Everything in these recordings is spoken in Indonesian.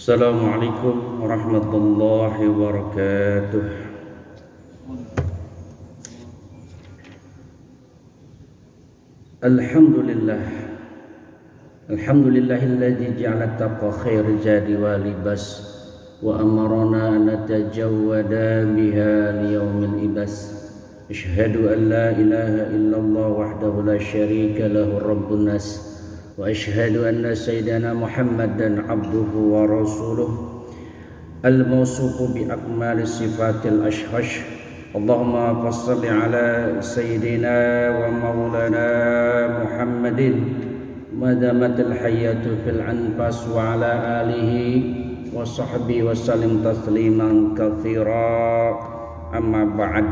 Assalamualaikum warahmatullahi wabarakatuh. Alhamdulillah. Alhamdulillahilladzi ja'ala taqwa khairi jadi wa libas wa amarna an natajawwada biha liyaumil ibas. Asyhadu an la ilaha illallah wahdahu la syarika lahu rabbun nas. وأشهد أن سيدنا محمدا عبده ورسوله الموصوف بأكمال الصفات الأشهش اللهم صل على سيدنا ومولانا محمد ما دامت الحياة في الأنفاس وعلى آله وصحبه وسلم تسليما كثيرا أما بعد.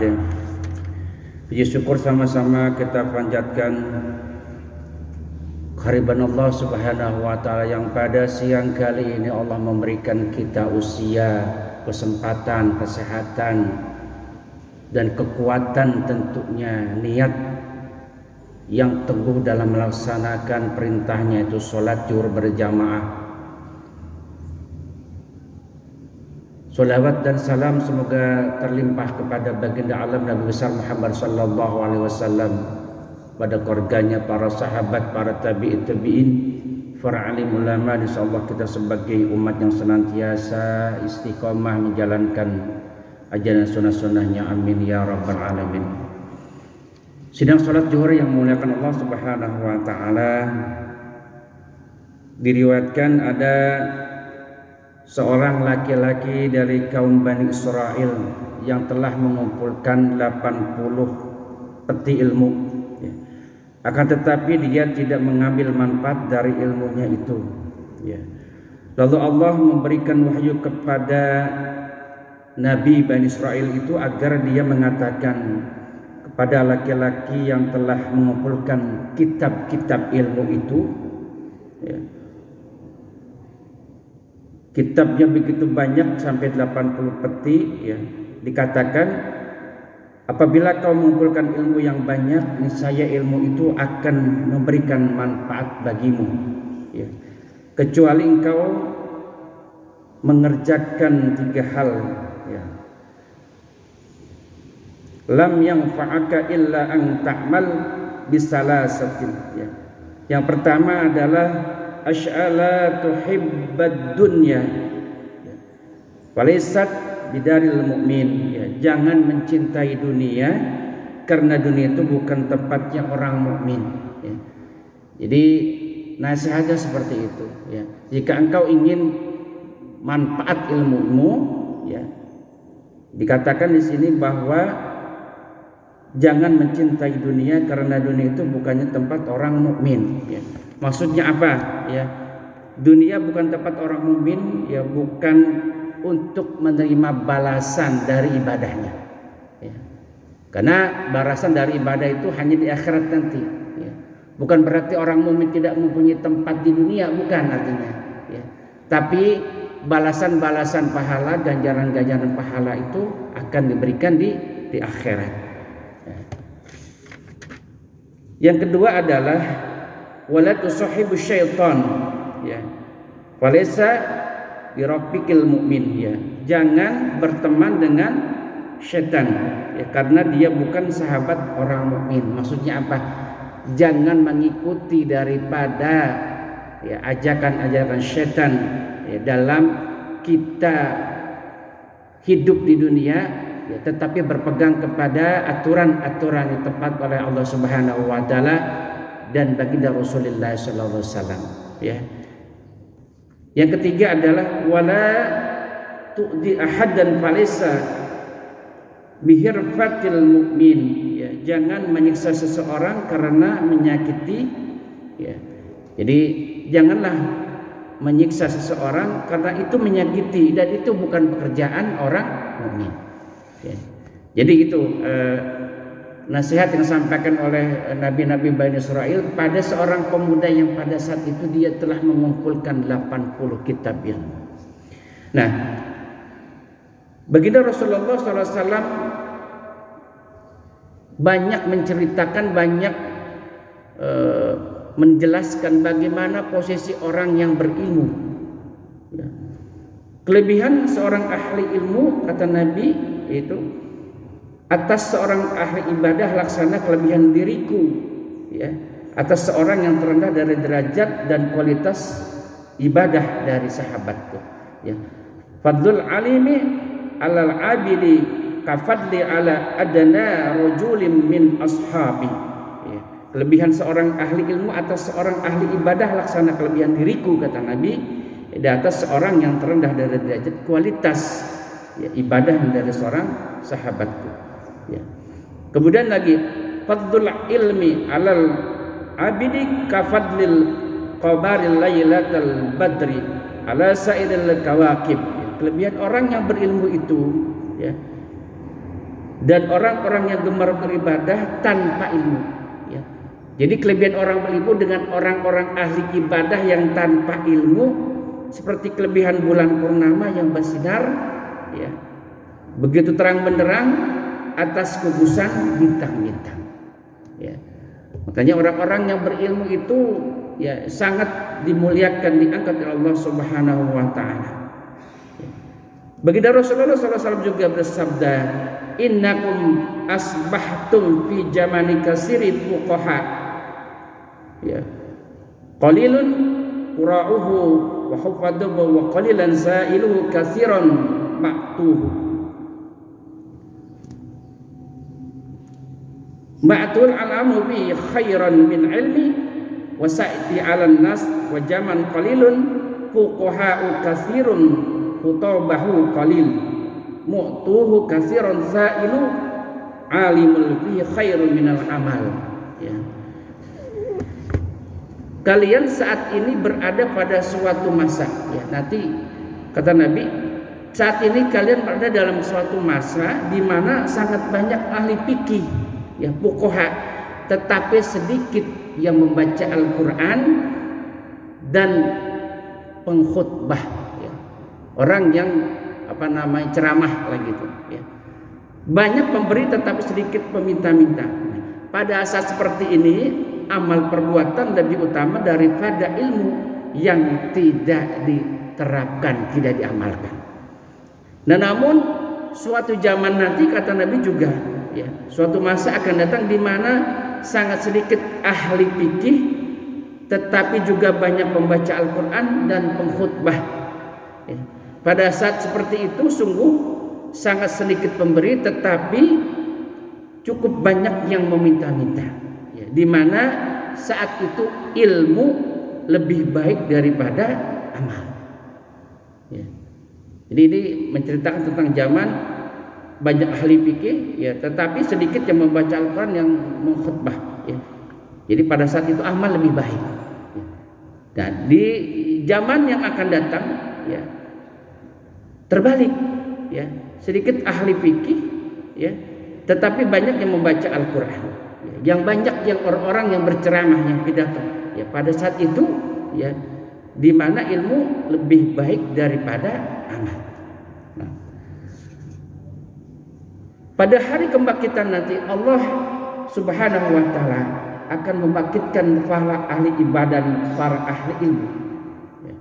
Puji syukur sama-sama kita panjatkan kehadiran Allah Subhanahu wa taala yang pada siang kali ini Allah memberikan kita usia, kesempatan, kesehatan dan kekuatan, tentunya niat yang teguh dalam melaksanakan perintahnya, itu sholat zuhur berjamaah. Sholawat dan salam semoga terlimpah kepada baginda alam Nabi besar Muhammad sallallahu alaihi wasallam, pada keluarganya, para sahabat, para tabi'in, para alim ulama. Insyaallah kita sebagai umat yang senantiasa istiqomah menjalankan ajaran sunnah-sunnahnya, amin ya rabbal alamin. Sidang salat zuhur yang memuliakan Allah Subhanahu wa taala, diriwayatkan ada seorang laki-laki dari kaum Bani Israel yang telah mengumpulkan 80 peti ilmu. Akan tetapi dia tidak mengambil manfaat dari ilmunya itu. Lalu Allah memberikan wahyu kepada Nabi Bani Israel itu agar dia mengatakan kepada laki-laki yang telah mengumpulkan kitab-kitab ilmu itu, kitabnya begitu banyak sampai 80 peti, dikatakan, apabila kau mengumpulkan ilmu yang banyak, niscaya ilmu itu akan memberikan manfaat bagimu, kecuali engkau mengerjakan 3 hal. Lam yanfa'aka illa an ta'mal bisalasatin. Yang pertama adalah asy'ala tuhibbad dunya walaysat bidaril mu'min. Jangan mencintai dunia, karena dunia itu bukan tempatnya orang mukmin. Jadi nasihatnya seperti itu. Jika engkau ingin manfaat ilmumu, dikatakan di sini bahwa jangan mencintai dunia, karena dunia itu bukannya tempat orang mukmin. Maksudnya apa? Dunia bukan tempat orang mukmin, bukan untuk menerima balasan dari ibadahnya, karena balasan dari ibadah itu hanya di akhirat nanti. Bukan berarti orang mukmin tidak mempunyai tempat di dunia, bukan artinya. Tapi balasan-balasan pahala, ganjaran-ganjaran pahala itu akan diberikan di akhirat. Yang kedua adalah wala tusahibu syaitan, walaysa biraffiqil mu'min. Jangan berteman dengan setan, karena dia bukan sahabat orang mukmin. Maksudnya apa? Jangan mengikuti daripada ajakan-ajakan setan dalam kita hidup di dunia, tetapi berpegang kepada aturan-aturan yang tepat oleh Allah Subhanahu wa taala dan baginda Rasulullah sallallahu alaihi wasallam. Yang ketiga adalah wala tu'di ahadan falisa bihirfatil mu'min. Jangan menyiksa seseorang karena menyakiti. Jadi janganlah menyiksa seseorang karena itu menyakiti, dan itu bukan pekerjaan orang mukmin. Jadi itu nasihat yang disampaikan oleh Nabi-Nabi Bani Israel pada seorang pemuda yang pada saat itu dia telah mengumpulkan 80 kitab ilmu. Nah, baginda Rasulullah SAW banyak menceritakan, banyak menjelaskan bagaimana posisi orang yang berilmu. Kelebihan seorang ahli ilmu kata Nabi itu atas seorang ahli ibadah laksana kelebihan diriku, ya, atas seorang yang terendah dari derajat dan kualitas ibadah dari sahabatku, ya. Fadlul alimi alal abidi kafadli ala adna rajulin min ashabi, ya. Kelebihan seorang ahli ilmu atas seorang ahli ibadah laksana kelebihan diriku kata Nabi di atas seorang yang terendah dari derajat kualitas, ya, ibadah dari seorang sahabatku, ya. Kemudian lagi fadlul ilmi alal abidi kafadlil qabaril lailatul badri ala sa'iril kawakib. Kelebihan orang yang berilmu itu, ya, dan orang-orang yang gemar beribadah tanpa ilmu, ya. Jadi kelebihan orang berilmu dengan orang-orang ahli ibadah yang tanpa ilmu seperti kelebihan bulan purnama yang bersinar, ya, begitu terang benderang atas kubusan bintang-bintang, ya. Makanya orang-orang yang berilmu itu, ya, sangat dimuliakan, diangkat oleh Allah Subhanahu wa taala. Baginda Rasulullah SAW juga bersabda, innakum asbahtum fi zamani kasiri fuqaha, ya, qalilun qura'uhu wa hufaduhu wa qalilan sa'iluhu katsiran ma'tuhu. Ma'tul alamu bi khairan min ilmi wa sa'ti 'alan nas wa zaman qalilun fuqaha'u katsirun khutabahu qalil mu'tuhu katsiran sa'ilu alimul fi khairun minal amal, ya. Kalian saat ini berada pada suatu masa, ya, nanti kata Nabi saat ini kalian berada dalam suatu masa di mana sangat banyak ahli fikih, ya, fuqaha, tetapi sedikit yang membaca Al-Quran dan pengkhutbah, ya, orang yang ceramah lagi itu, ya. Banyak pemberi tetapi sedikit peminta-minta. Pada saat seperti ini amal perbuatan lebih utama daripada ilmu yang tidak diterapkan, tidak diamalkan. Nah, namun suatu zaman nanti kata Nabi juga, ya, suatu masa akan datang di mana sangat sedikit ahli fikih tetapi juga banyak membaca Al-Quran dan pengkhutbah, ya. Pada saat seperti itu sungguh sangat sedikit pemberi tetapi cukup banyak yang meminta-minta, ya, di mana saat itu ilmu lebih baik daripada amal, ya. Jadi ini menceritakan tentang zaman banyak ahli fikih, ya, tetapi sedikit yang membaca Al-Quran, yang mengkhutbah, ya. Jadi pada saat itu amal lebih baik, ya. Dan di zaman yang akan datang, ya, terbalik, ya, sedikit ahli fikih, ya, tetapi banyak yang membaca Al-Quran, ya, yang banyak yang orang-orang yang berceramah, yang pidato, ya, pada saat itu, ya, di mana ilmu lebih baik daripada amal. Nah, pada hari kebangkitan nanti Allah Subhanahu wa taala akan membangkitkan para ahli ibadah, para ahli ilmu, ya.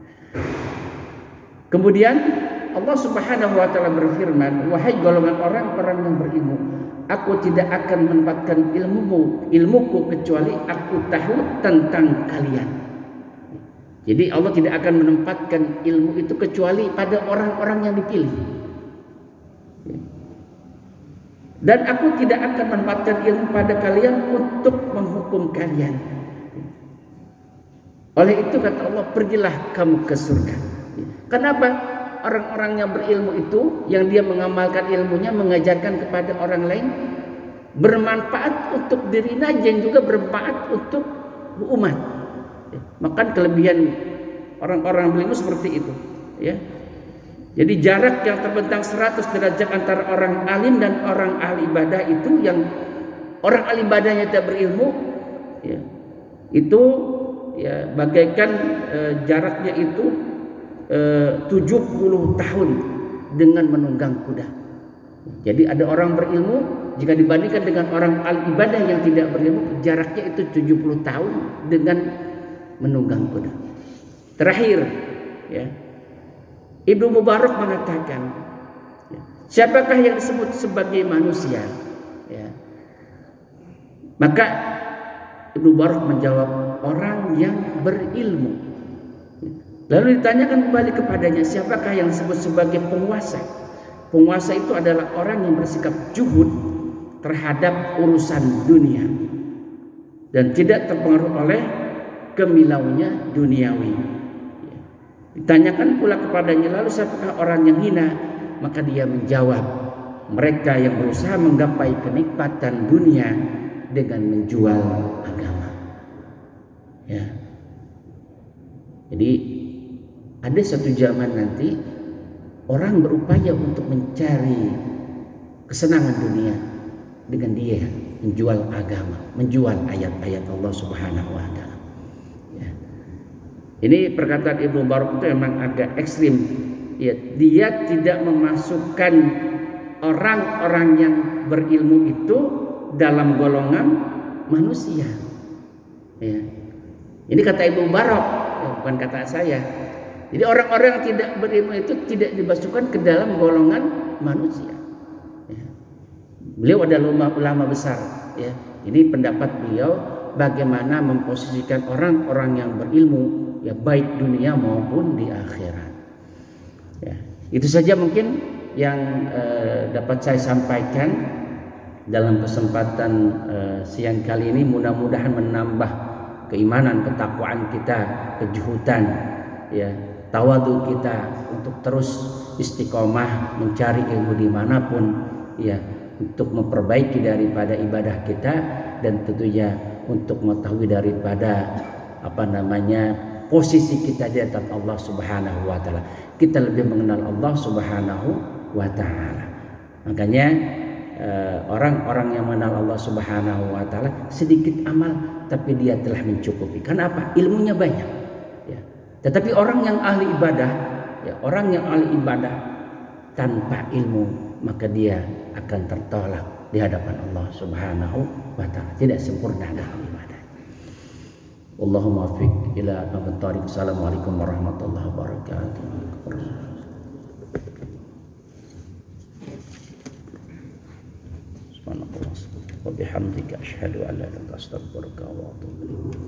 Kemudian Allah Subhanahu wa taala berfirman, wahai golongan orang-orang yang berilmu, aku tidak akan menempatkan ilmuku kecuali aku tahu tentang kalian. Jadi Allah tidak akan menempatkan ilmu itu kecuali pada orang-orang yang dipilih. Dan aku tidak akan menempatkan ilmu pada kalian untuk menghukum kalian. Oleh itu kata Allah, pergilah kamu ke surga. Kenapa? Orang-orang yang berilmu itu, yang dia mengamalkan ilmunya, mengajarkan kepada orang lain, bermanfaat untuk dirinya dan juga bermanfaat untuk umat. Maka kelebihan orang-orang berilmu seperti itu, ya. Jadi jarak yang terbentang 100 derajat antara orang alim dan orang ahli ibadah itu, yang orang ahli ibadahnya tidak berilmu, ya, itu, ya, bagaikan jaraknya itu 70 tahun dengan menunggang kuda. Jadi ada orang berilmu, jika dibandingkan dengan orang ahli ibadah yang tidak berilmu, jaraknya itu 70 tahun dengan menunggang kuda. Terakhir, ya, Ibnu Mubarak mengatakan, siapakah yang disebut sebagai manusia? Ya. Maka Ibnu Mubarak menjawab, orang yang berilmu. Lalu ditanyakan kembali kepadanya, siapakah yang disebut sebagai penguasa? Penguasa itu adalah orang yang bersikap juhud terhadap urusan dunia dan tidak terpengaruh oleh kemilaunya duniawi. Ditanyakan pula kepadanya, lalu siapakah orang yang hina? Maka dia menjawab, mereka yang berusaha menggapai kenikmatan dunia dengan menjual agama. Ya. Jadi ada satu zaman nanti orang berupaya untuk mencari kesenangan dunia dengan dia menjual agama, menjual ayat-ayat Allah Subhanahu wa taala. Ya. Ini perkataan Ibnu Mubarak itu memang agak ekstrim. Ya, dia tidak memasukkan orang-orang yang berilmu itu dalam golongan manusia. Ya. Ini kata Ibnu Mubarak, ya, bukan kata saya. Jadi orang-orang yang tidak berilmu itu tidak dimasukkan ke dalam golongan manusia. Ya. Beliau adalah ulama besar. Ya. Ini pendapat beliau bagaimana memposisikan orang-orang yang berilmu, ya baik dunia maupun di akhirat. Ya, itu saja mungkin yang dapat saya sampaikan dalam kesempatan siang kali ini. Mudah-mudahan menambah keimanan, ketakwaan kita, kejuhutan, ya, tawadu kita untuk terus istiqomah mencari ilmu dimanapun, ya, untuk memperbaiki daripada ibadah kita dan tentunya untuk mengetahui daripada posisi kita di atas Allah Subhanahu wa taala. Kita lebih mengenal Allah Subhanahu wa taala. Makanya orang-orang yang mengenal Allah Subhanahu wa taala sedikit amal tapi dia telah mencukupi. Karena apa? Ilmunya banyak. Ya. Tetapi orang yang ahli ibadah, ya, orang yang ahli ibadah tanpa ilmu, maka dia akan tertolak di hadapan Allah Subhanahu wa taala. Tidak sempurna dalam ibadah. Allahumma fiq ila aqwamit thariq. Assalamualaikum warahmatullahi wabarakatuh. Subhanallah wa bihamdika asyhadu an la ilaha illa anta astaghfiruka wa atubu ilaik.